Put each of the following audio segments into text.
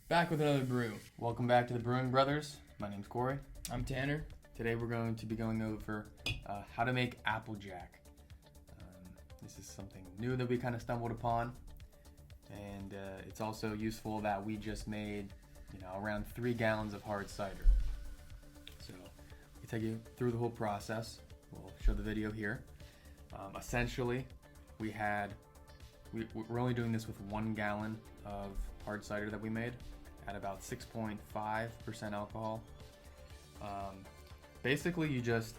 Back with another brew. Welcome back to the Brewing Brothers. My name's Corey. I'm Tanner. Today we're going to be going over how to make Applejack. This is something new that we kind of stumbled upon, and it's also useful that we just made, around 3 gallons of hard cider. So we take you through the whole process. We'll show the video here. Essentially, we're only doing this with 1 gallon of hard cider that we made at about 6.5% alcohol. Basically, you just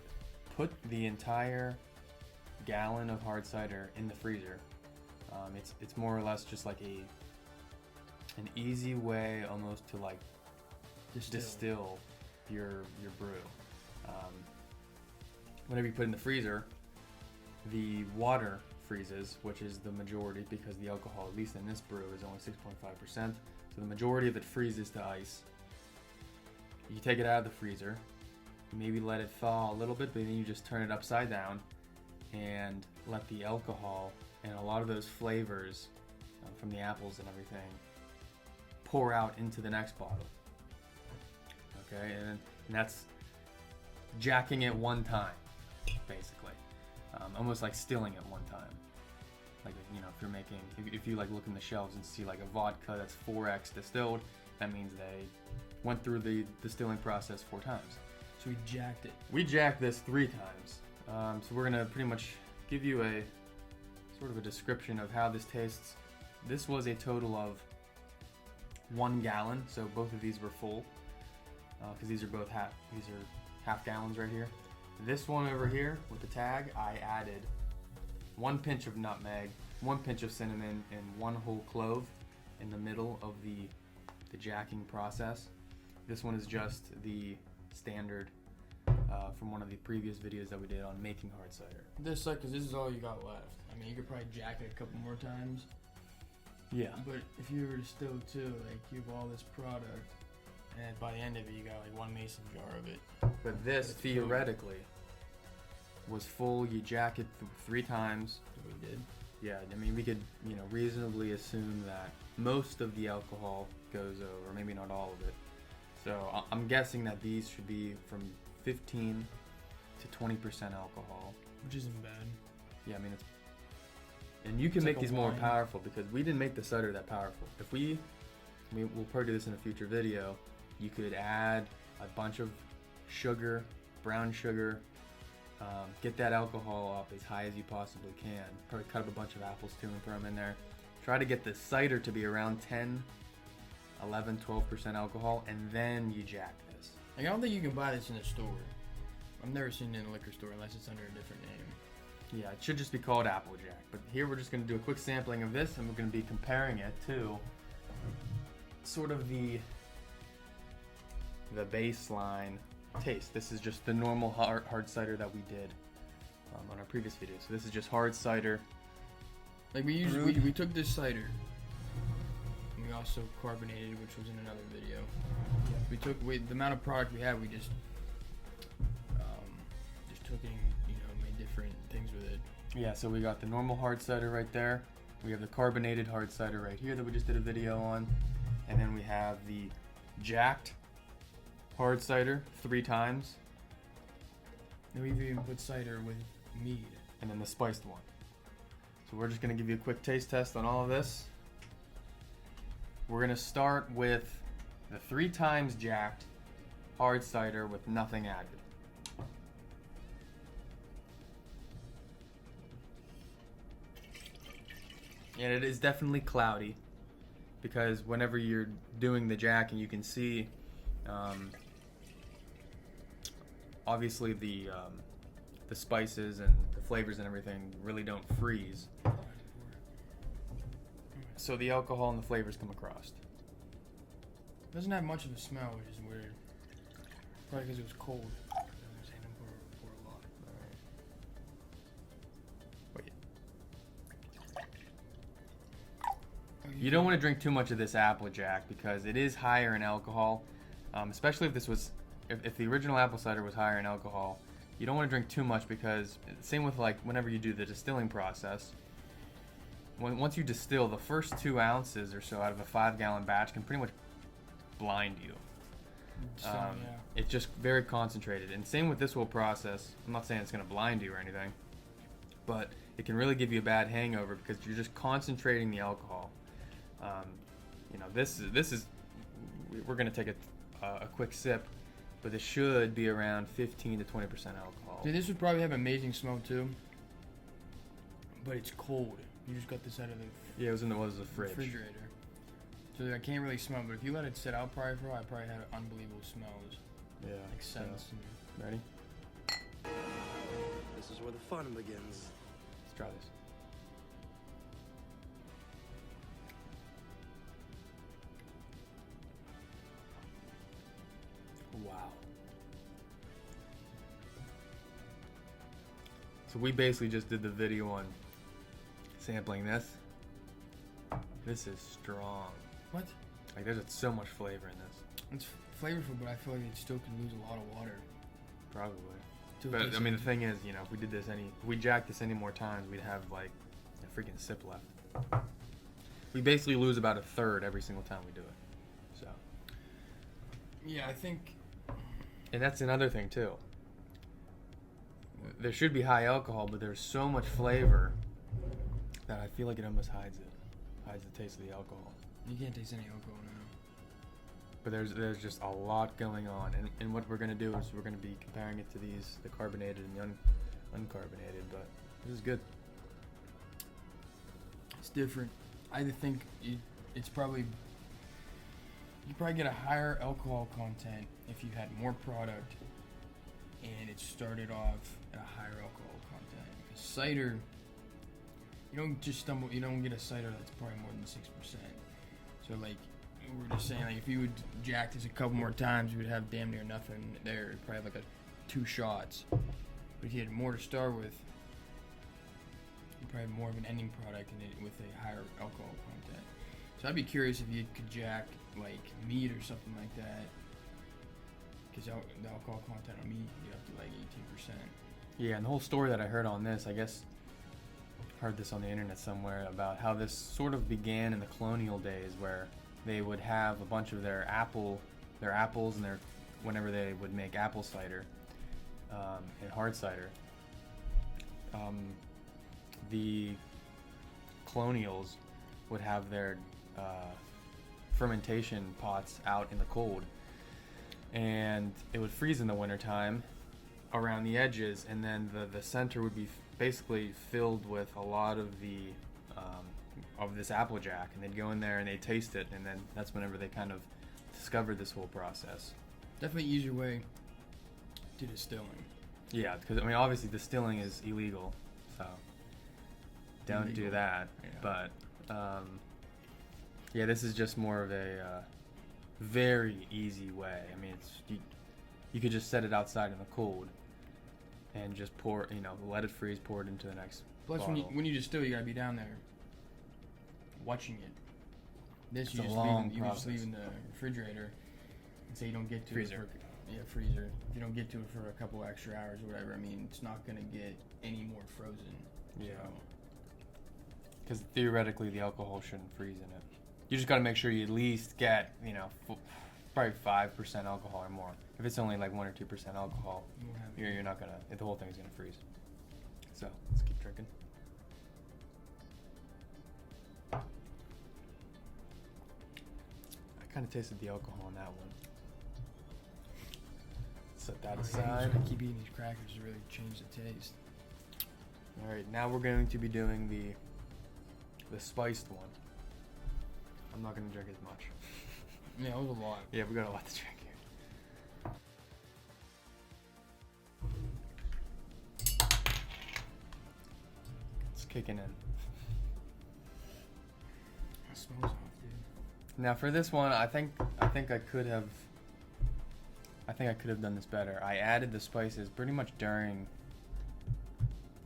put the entire gallon of hard cider in the freezer. It's more or less just like an easy way almost to like distill your brew. Whenever you put it in the freezer, the water freezes, which is the majority because the alcohol, at least in this brew, is only 6.5%. So the majority of it freezes to ice. You take it out of the freezer, maybe let it thaw a little bit, but then you just turn it upside down and let the alcohol and a lot of those flavors from the apples and everything pour out into the next bottle. Okay, and that's jacking it one time, basically. Almost like stilling it one time. Like, if you like look in the shelves and see like a vodka that's 4x distilled, that means they went through the distilling process 4 times. So we jacked it. We jacked this 3 times. So we're gonna pretty much give you a sort of a description of how this tastes. This was a total of 1 gallon, so both of these were full, because these are half gallons right here. This one over here with the tag, I added 1 pinch of nutmeg, 1 pinch of cinnamon, and 1 whole clove in the middle of the jacking process. This one is just the standard from one of the previous videos that we did on making hard cider. This sucks because this is all you got left. I mean, you could probably jack it a couple more times. Yeah. But if you were to still too, like you have all this product, and by the end of it, you got like 1 mason jar of it. But this theoretically was full. You jack it 3 times. That we did. Yeah, I mean, we could, reasonably assume that most of the alcohol goes over, maybe not all of it. So I'm guessing that these should be from 15 to 20% alcohol. Which isn't bad. Yeah, I mean, and you can make these more powerful because we didn't make the cider that powerful. If we'll probably do this in a future video, you could add a bunch of sugar, brown sugar, get that alcohol up as high as you possibly can. Probably cut up a bunch of apples too and throw them in there. Try to get the cider to be around 10, 11, 12% alcohol, and then you jack this. Like, I don't think you can buy this in a store. I've never seen it in a liquor store unless it's under a different name. Yeah, it should just be called Applejack. But here we're just going to do a quick sampling of this, and we're going to be comparing it to sort of the baseline taste. This is just the normal hard cider that we did on our previous video. So this is just hard cider. Like we took this cider, and we also carbonated, which was in another video. We took the amount of product we had. We just took it and made different things with it. Yeah. So we got the normal hard cider right there. We have the carbonated hard cider right here that we just did a video on, and then we have the jacked hard cider 3 times. And we've even put cider with Mead. And then the spiced one. So we're just going to give you a quick taste test on all of this. We're going to start with the 3 times jacked hard cider with nothing added. And it is definitely cloudy because whenever you're doing the jacking, you can see obviously the spices and the flavors and everything really don't freeze. So the alcohol and the flavors come across. It doesn't have much of a smell, which is weird. Probably because it was cold. Pour a lot. Wait. You don't want to drink too much of this Applejack because it is higher in alcohol, especially if the original apple cider was higher in alcohol. You don't want to drink too much because same with like whenever you do the distilling process. Once you distill, the first 2 ounces or so out of a 5-gallon batch can pretty much blind you. So, yeah. It's just very concentrated. And same with this whole process. I'm not saying it's going to blind you or anything, but it can really give you a bad hangover because you're just concentrating the alcohol. This is we're going to take a quick sip, but it should be around 15 to 20% alcohol. Dude, this would probably have amazing smell too, but it's cold. You just got this out of the it was in the fridge. refrigerator. So I can't really smell, but if you let it sit out probably for a while, I probably had unbelievable smells. Yeah. Makes sense. So, ready? This is where the fun begins. Let's try this. Wow. So we basically just did the video on sampling this. This is strong. What? Like there's so much flavor in this. It's flavorful, but I feel like it still could lose a lot of water. Probably. To But taste I mean, it. the thing is, if we did this if we jacked this any more times, we'd have like a freaking sip left. We basically lose about a third every single time we do it. So. Yeah, I think. And that's another thing too. There should be high alcohol, but there's so much flavor that I feel like it almost hides the taste of the alcohol. You can't taste any alcohol now. But there's just a lot going on, and what we're gonna do is we're gonna be comparing it to the carbonated and the uncarbonated. But this is good. It's different. I think it's probably. You probably get a higher alcohol content if you had more product and it started off at a higher alcohol content. Because cider, you don't get a cider that's probably more than 6%. So like we were just saying, like if you would jack this a couple more times, you would have damn near nothing there. You'd probably have like 2 shots. But if you had more to start with, you'd probably have more of an ending product with a higher alcohol content. So I'd be curious if you could jack like Mead or something like that, because the alcohol content on Mead you get up to like 18%. Yeah, and the whole story that I heard on this, I guess, heard this on the internet somewhere about how this sort of began in the colonial days, where they would have a bunch of their apples and whenever they would make apple cider and hard cider, the colonials would have their fermentation pots out in the cold, and it would freeze in the wintertime around the edges, and then the center would be basically filled with a lot of of this applejack, and they'd go in there and they'd taste it, and then that's whenever they kind of discovered this whole process. Definitely easier way to distilling. Yeah, because I mean obviously distilling is illegal, so don't do that. Yeah. But yeah, this is just more of a very easy way. I mean, you could just set it outside in the cold and just pour, let it freeze, pour it into the next Plus, bottle. when you distill, you gotta be down there watching it. This It's you a just long leave process. in the refrigerator, and say you don't get to Freezer. freezer. If you don't get to it for a couple extra hours or whatever, I mean, it's not gonna get any more frozen. Yeah. So, Because theoretically, the alcohol shouldn't freeze in it. You just got to make sure you at least get, probably 5% alcohol or more. If it's only like 1 or 2% alcohol, you won't have you're not gonna. The whole thing's gonna freeze. So let's keep drinking. I kind of tasted the alcohol on that one. Set that aside. I keep eating these crackers to really change the taste. All right, now we're going to be doing the spiced one. I'm not gonna drink as much. Yeah, it was a lot. Yeah, we got a lot to drink here. It's kicking in. It smells off, dude. Now for this one, I think I could have done this better. I added the spices pretty much during.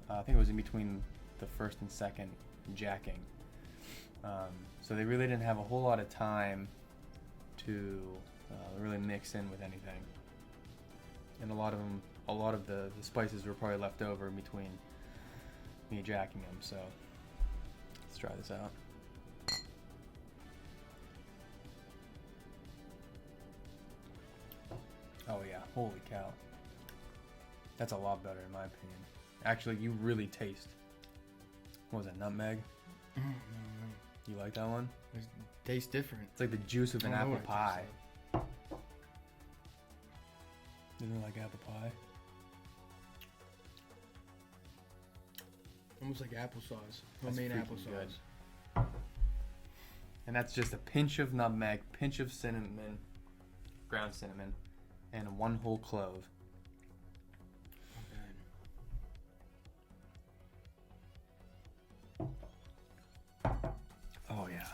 I think it was in between the first and second jacking. So they really didn't have a whole lot of time to really mix in with anything. And a lot of the spices were probably left over in between me jacking them. So let's try this out. Oh yeah, holy cow. That's a lot better in my opinion. Actually, you really taste. What was that, nutmeg? You like that one? It tastes different. It's like the juice of an I don't know apple what it tastes pie. like. Isn't it like apple pie? Almost like applesauce. That's Homemade freaking applesauce. good. And that's just a pinch of nutmeg, pinch of cinnamon, ground cinnamon, and one whole clove. Oh yeah.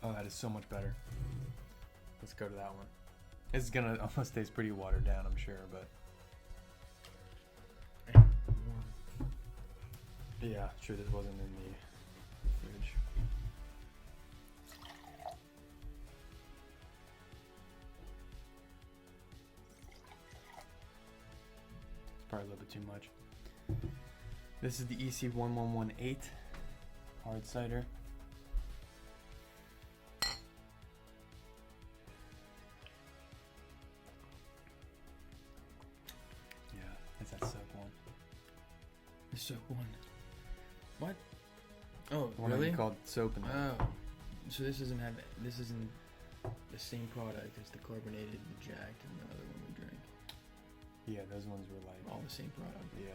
Oh, that is so much better. Let's go to that one. It's gonna almost taste pretty watered down, I'm sure, but yeah, sure this wasn't in the fridge. It's probably a little bit too much. This is the EC1118 hard cider. Yeah, it's that soap one. The soap one. What? Oh, The one that really? you called soap and Oh, so this isn't the same product as the carbonated, the Jack, and the other one we drank. yeah, those ones were like All the same product. yeah.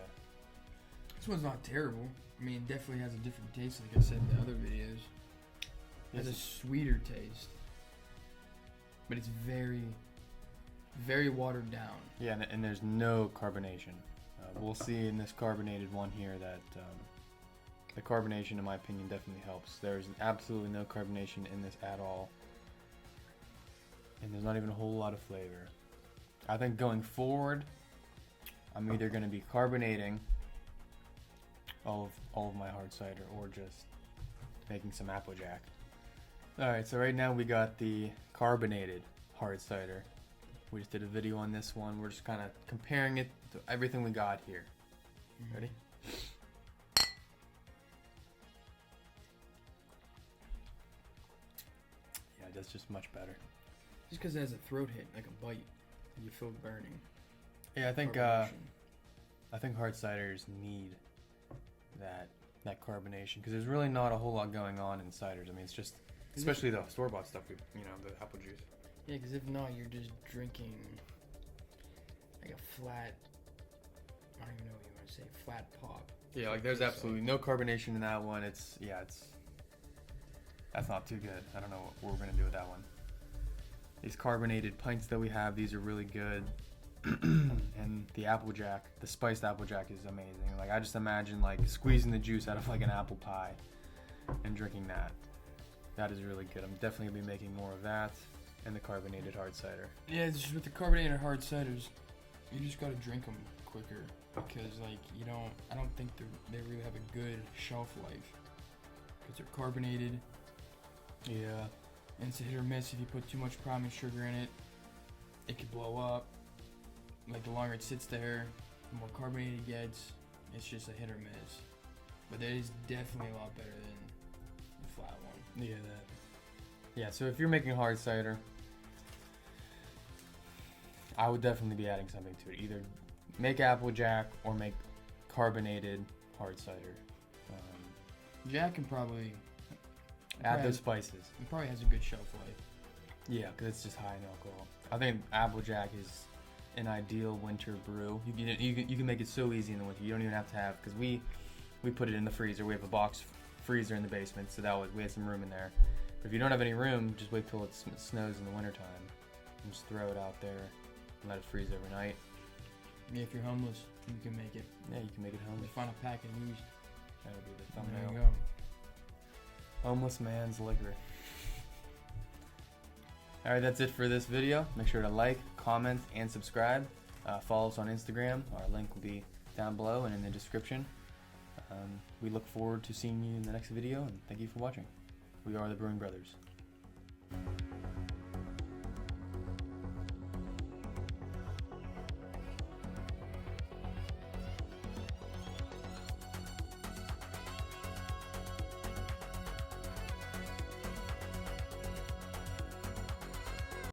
This one's not terrible. I mean, it definitely has a different taste, like I said in the other videos. It has a sweeter taste, but it's very, very watered down. Yeah, and there's no carbonation. We'll see in this carbonated one here that the carbonation, in my opinion, definitely helps. There's absolutely no carbonation in this at all. And there's not even a whole lot of flavor. I think going forward, I'm either going to be carbonating all of my hard cider or just making some Applejack. Alright, so right now we got the carbonated hard cider. We just did a video on this one. We're just kind of comparing it to everything we got here. Ready? Yeah, that's just much better. Just because it has a throat hit, like a bite, you feel burning. Yeah, Carbonation. I think hard ciders need that carbonation because there's really not a whole lot going on in ciders. I mean, it's just especially the store-bought stuff. The apple juice. Yeah, because if not, you're just drinking like a flat. I don't even know what you want to say. Flat pop. Yeah, like there's absolutely no carbonation in that one. It's that's not too good. I don't know what we're gonna do with that one. These carbonated pints that we have, these are really good. And the Applejack, the spiced Applejack is amazing. Like I just imagine like squeezing the juice out of like an apple pie and drinking that. That is really good. I'm definitely gonna be making more of that and the carbonated hard cider. Yeah, it's just with the carbonated hard ciders, you just gotta drink them quicker because like I don't think they really have a good shelf life because they're carbonated. Yeah. And it's a hit or miss. If you put too much priming sugar in it, it could blow up. Like the longer it sits there, the more carbonated it gets. It's just a hit or miss. But that is definitely a lot better than the flat one. Yeah, Yeah, so if you're making hard cider, I would definitely be adding something to it. Either make Applejack or make carbonated hard cider. Jack can probably Add those spices. It probably has a good shelf life. Yeah, because it's just high in alcohol. I think Applejack is an ideal winter brew. You can make it so easy in the winter. You don't even have to have, because we put it in the freezer. We have a box freezer in the basement, so we had some room in there. But if you don't have any room, just wait till it snows in the wintertime and just throw it out there and let it freeze overnight. Yeah, if you're homeless, you can make it. Yeah, you can make it Just homeless. find a pack of these. That'll be the There thumbnail. you go. Homeless man's liquor. Alright, that's it for this video. Make sure to like, comment, and subscribe. Follow us on Instagram. Our link will be down below and in the description. We look forward to seeing you in the next video, and thank you for watching. We are the Brewing Brothers.